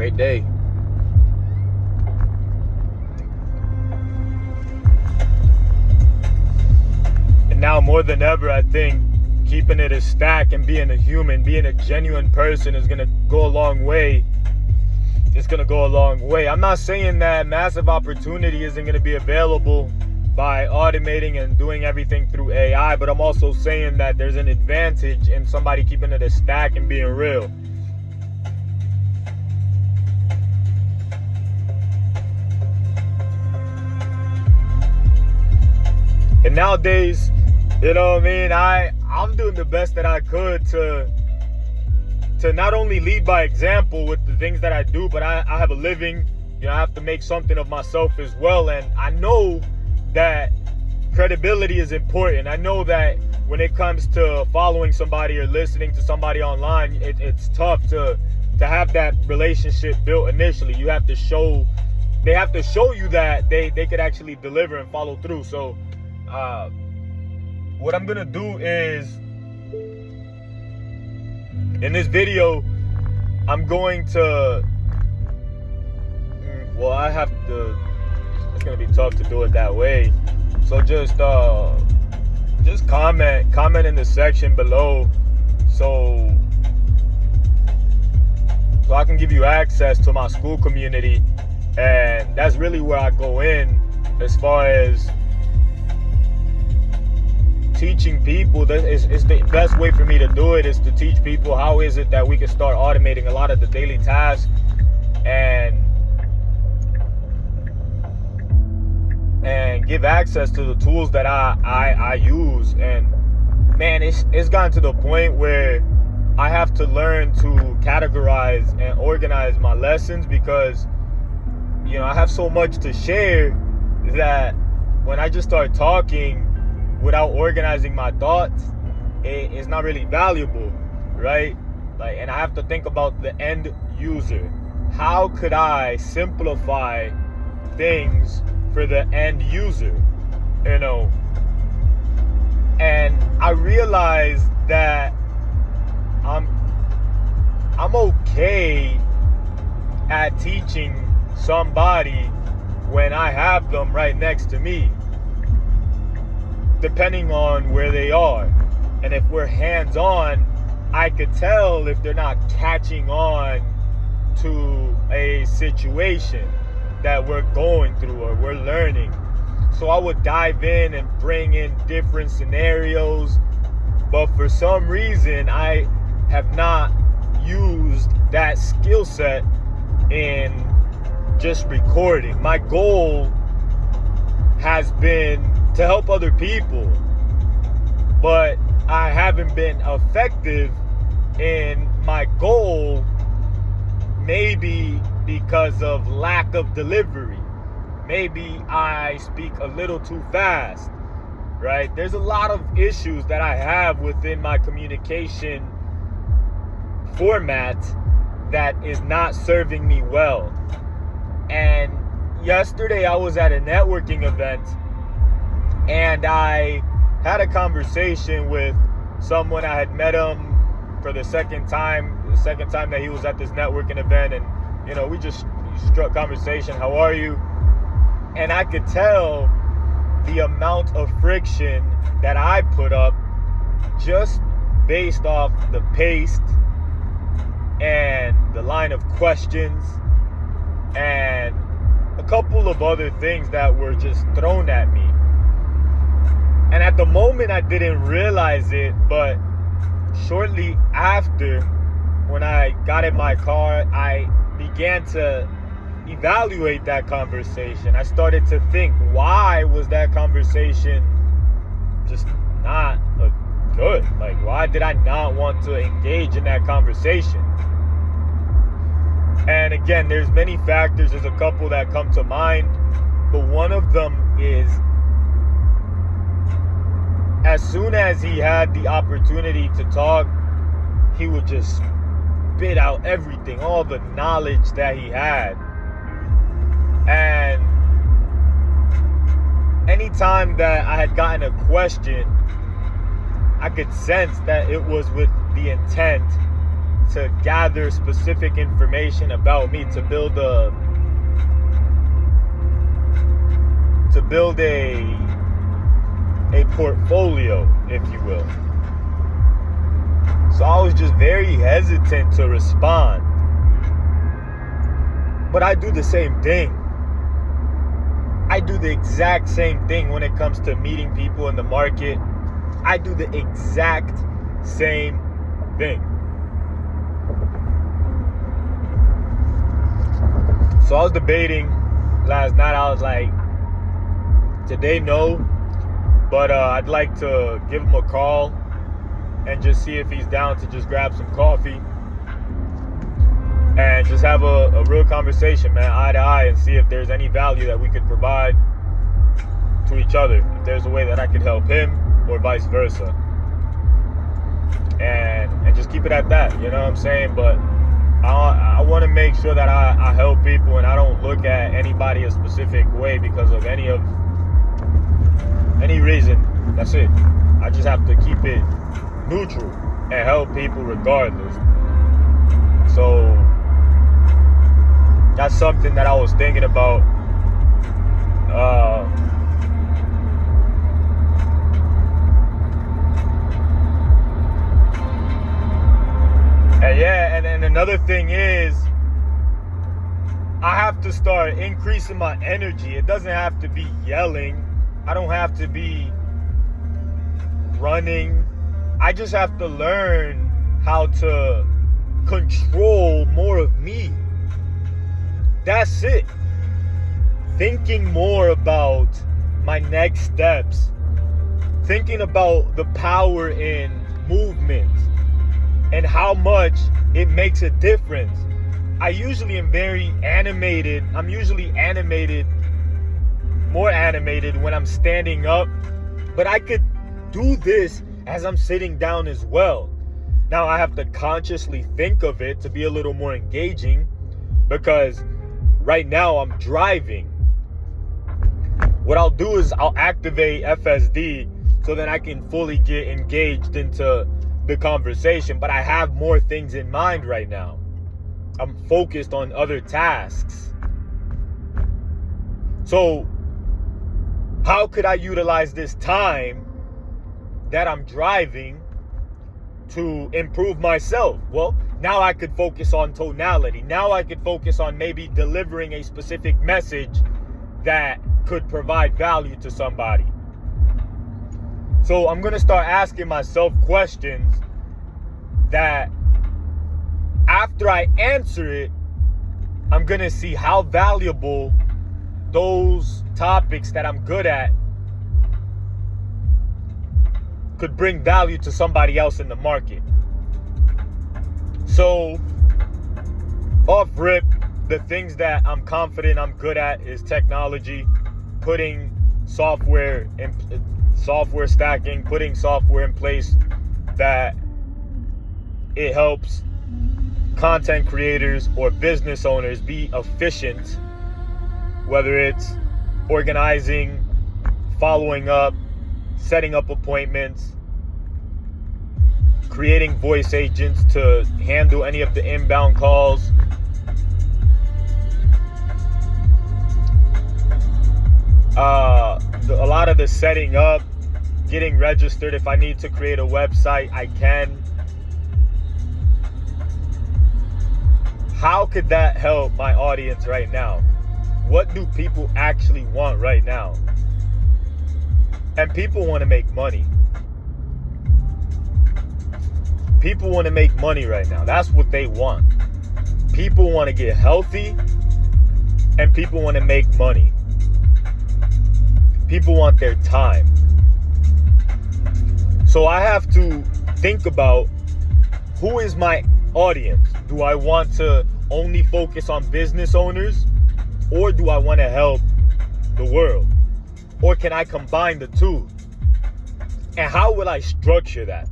great day. And now more than ever, I think keeping it a stack and being a human, being a genuine person is going to go a long way. It's going to go a long way. I'm not saying that massive opportunity isn't going to be available by automating and doing everything through AI, but I'm also saying that there's an advantage in somebody keeping it a stack and being real. And nowadays, you know what I mean? I'm doing the best that I could to not only lead by example with the things that I do, but I have a living. You know, I have to make something of myself as well. And I know that credibility is important. I know that when it comes to following somebody or listening to somebody online, it's tough to have that relationship built initially. You have to show, they have to show you that they could actually deliver and follow through. So what I'm gonna do is, in this video, I'm going to, well, I have to, it's gonna be tough to do it that way. So just comment in the section below, so I can give you access to my school community. And that's really where I go in as far as teaching people. It's the best way for me to do it, is to teach people how is it that we can start automating a lot of the daily tasks and give access to the tools that I use. And man, it's gotten to the point where I have to learn to categorize and organize my lessons, because you know, I have so much to share that when I just start talking without organizing my thoughts, it's not really valuable, right? Like, and I have to think about the end user. How could I simplify things for the end user, you know? And I realized that I'm okay at teaching somebody when I have them right next to me, depending on where they are. And if we're hands-on, I could tell if they're not catching on to a situation that we're going through or we're learning. So I would dive in and bring in different scenarios, but for some reason I have not used that skill set in just recording. My goal has been to help other people, but I haven't been effective in my goal, maybe because of lack of delivery. Maybe I speak a little too fast, right? There's a lot of issues that I have within my communication format that is not serving me well. And yesterday I was at a networking event, and I had a conversation with someone. I had met him for the second time that he was at this networking event, and you know, we just struck conversation. How are you? And I could tell the amount of friction that I put up just based off the pace and the line of questions and a couple of other things that were just thrown at me. And at the moment I didn't realize it, but shortly after, when I got in my car, I began to evaluate that conversation. I started to think, why was that conversation just not good? Like, why did I not want to engage in that conversation? And again, there's many factors. There's a couple that come to mind, but one of them is, as soon as he had the opportunity to talk, he would just spit out everything, all the knowledge that he had. And anytime that I had gotten a question, I could sense that it was with the intent to gather specific information about me to build a portfolio, if you will. So I was just very hesitant to respond. But I do the same thing. I do the exact same thing when it comes to meeting people in the market. I do the exact same thing. So I was debating last night. I was like, today no, but I'd like to give him a call and just see if he's down to just grab some coffee and just have a real conversation, man, eye to eye, and see if there's any value that we could provide to each other. If there's a way that I could help him or vice versa. And just keep it at that, you know what I'm saying? But I want to make sure that I help people and I don't look at anybody a specific way because of any reason. That's it. I just have to keep it neutral and help people regardless. So that's something that I was thinking about. And another thing is, I have to start increasing my energy. It doesn't have to be yelling. I don't have to be running. I just have to learn how to control more of me. That's it. Thinking more about my next steps. Thinking about the power in movement and how much it makes a difference. I usually am very animated. I'm usually more animated when I'm standing up, but I could do this as I'm sitting down as well. Now I have to consciously think of it to be a little more engaging, because right now I'm driving. What I'll do is I'll activate FSD so that I can fully get engaged into the conversation, but I have more things in mind right now. I'm focused on other tasks. So how could I utilize this time that I'm driving to improve myself? Well, now I could focus on tonality. Now I could focus on maybe delivering a specific message that could provide value to somebody. So I'm going to start asking myself questions that after I answer it, I'm going to see how valuable those topics that I'm good at could bring value to somebody else in the market. So off rip, the things that I'm confident I'm good at is technology, putting software stacking, putting software in place that it helps content creators or business owners be efficient, whether it's organizing, following up, setting up appointments, creating voice agents to handle any of the inbound calls, a lot of the setting up, getting registered. If I need to create a website, I can. How could that help my audience right now? What do people actually want right now? And people want to make money. People want to make money right now. That's what they want. People want to get healthy, and people want to make money. People want their time. So I have to think about, who is my audience? Do I want to only focus on business owners, or do I want to help the world? Or can I combine the two? And how will I structure that?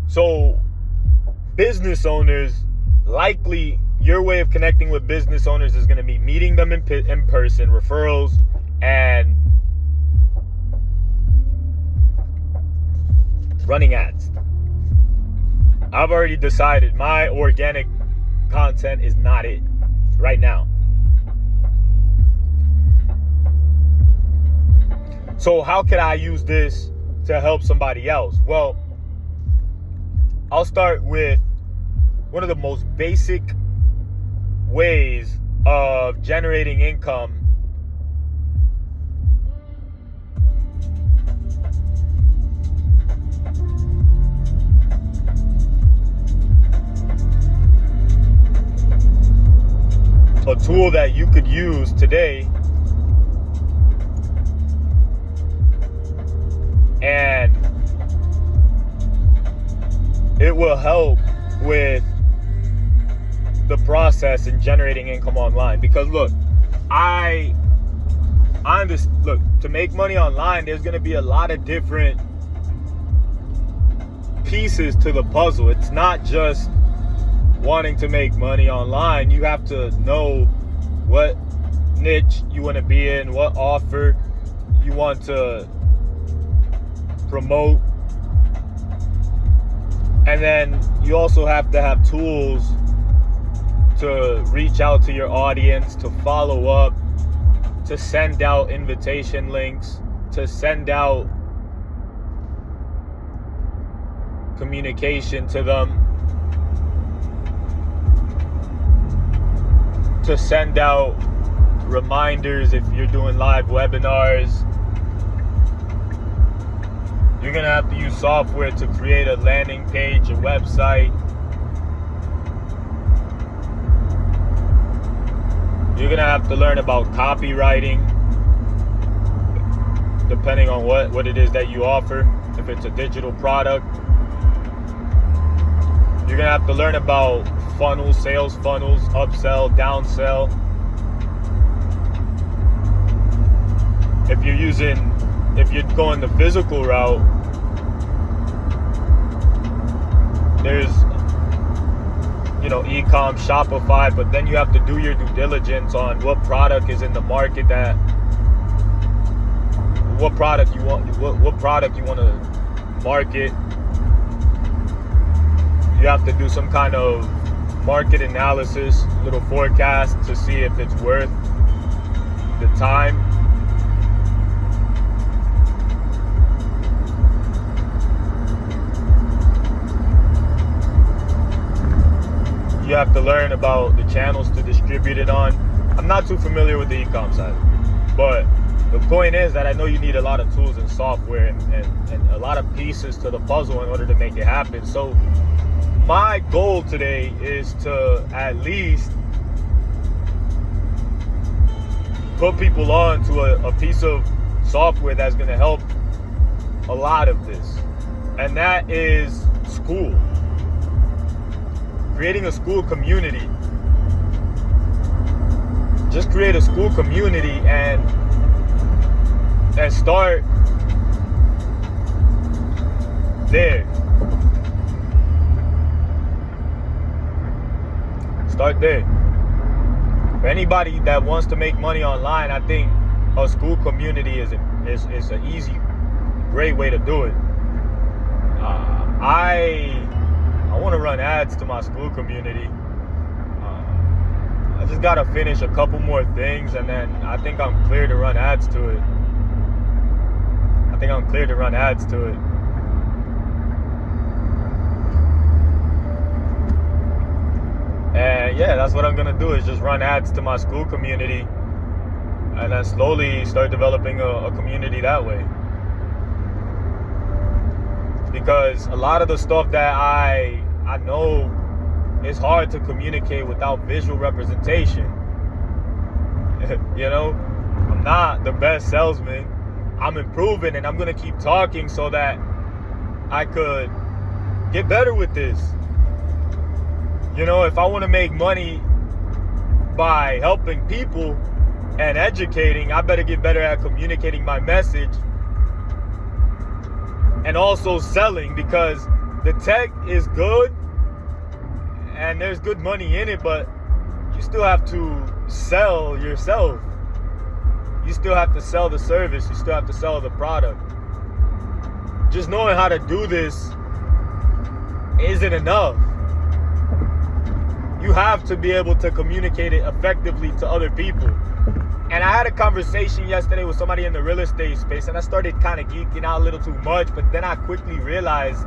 So business owners, likely your way of connecting with business owners is going to be meeting them in person, referrals, and running ads. I've already decided my organic content is not it right now. So how can I use this to help somebody else? Well, I'll start with one of the most basic ways of generating income a tool that you could use today and it will help with the process in generating income online. Because look, to make money online, there's going to be a lot of different pieces to the puzzle. It's not just wanting to make money online. You have to know what niche you want to be in, what offer you want to promote, and then you also have to have tools to reach out to your audience, to follow up, to send out invitation links, to send out communication to them, to send out reminders if you're doing live webinars. You're gonna have to use software to create a landing page, a website. You're gonna have to learn about copywriting, depending on what it is that you offer. If it's a digital product, you're gonna have to learn about funnels, sales funnels, upsell, downsell. If you're going the physical route, there's e-com, Shopify, but then you have to do your due diligence on what product is in the market, what product you want to market. You have to do some kind of market analysis, little forecast to see if it's worth the time. You have to learn about the channels to distribute it on. I'm not too familiar with the e-com side, but the point is that I know you need a lot of tools and software and a lot of pieces to the puzzle in order to make it happen. So my goal today is to at least put people on to a piece of software that's going to help a lot of this, and that is school. Creating a school community. Just create a school community and start there. Start there. For anybody that wants to make money online, I think a school community is an easy, great way to do it. I want to run ads to my school community. I just got to finish a couple more things, and then I think I'm clear to run ads to it. And yeah, that's what I'm going to do, is just run ads to my school community and then slowly start developing a community that way. Because a lot of the stuff that I know is hard to communicate without visual representation. I'm not the best salesman. I'm improving, and I'm going to keep talking so that I could get better with this. If I want to make money by helping people and educating, I better get better at communicating my message and also selling, because the tech is good and there's good money in it, but you still have to sell yourself. You still have to sell the service. You still have to sell the product. Just knowing how to do this isn't enough. You have to be able to communicate it effectively to other people. And I had a conversation yesterday with somebody in the real estate space, and I started kind of geeking out a little too much, but then I quickly realized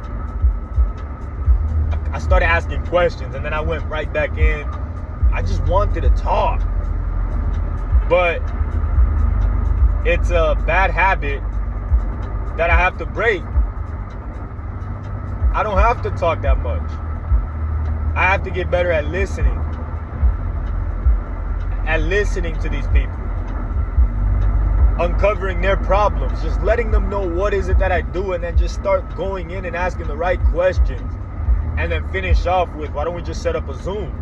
I started asking questions, and then I went right back in. I just wanted to talk. But it's a bad habit that I have to break. I don't have to talk that much. I have to get better at listening to these people, uncovering their problems, just letting them know what is it that I do, and then just start going in and asking the right questions, and then finish off with, why don't we just set up a Zoom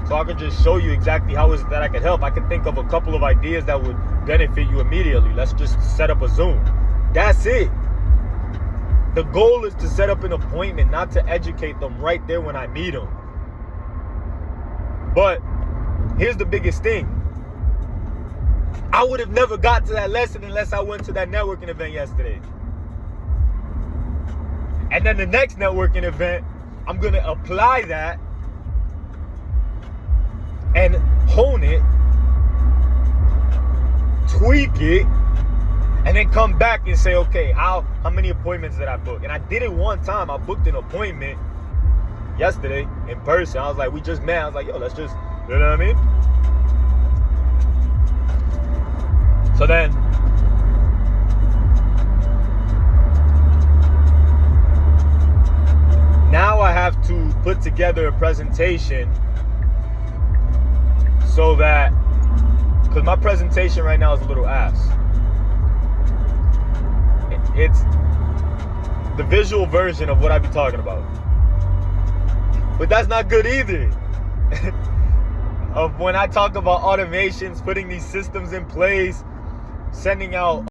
so I can just show you exactly how is it that I can help. I can think of a couple of ideas that would benefit you immediately. Let's just set up a Zoom. That's it. The goal is to set up an appointment, not to educate them right there when I meet them. But here's the biggest thing. I would have never got to that lesson unless I went to that networking event yesterday. And then the next networking event, I'm going to apply that and hone it, tweak it, and then come back and say, okay, how many appointments did I book? And I did it one time. I booked an appointment yesterday in person. I was like, we just met. I was like, yo, let's just, you know what I mean? So then, now I have to put together a presentation so that, because my presentation right now is a little ass. It's the visual version of what I be talking about. But that's not good either. Of when I talk about automations, putting these systems in place, sending out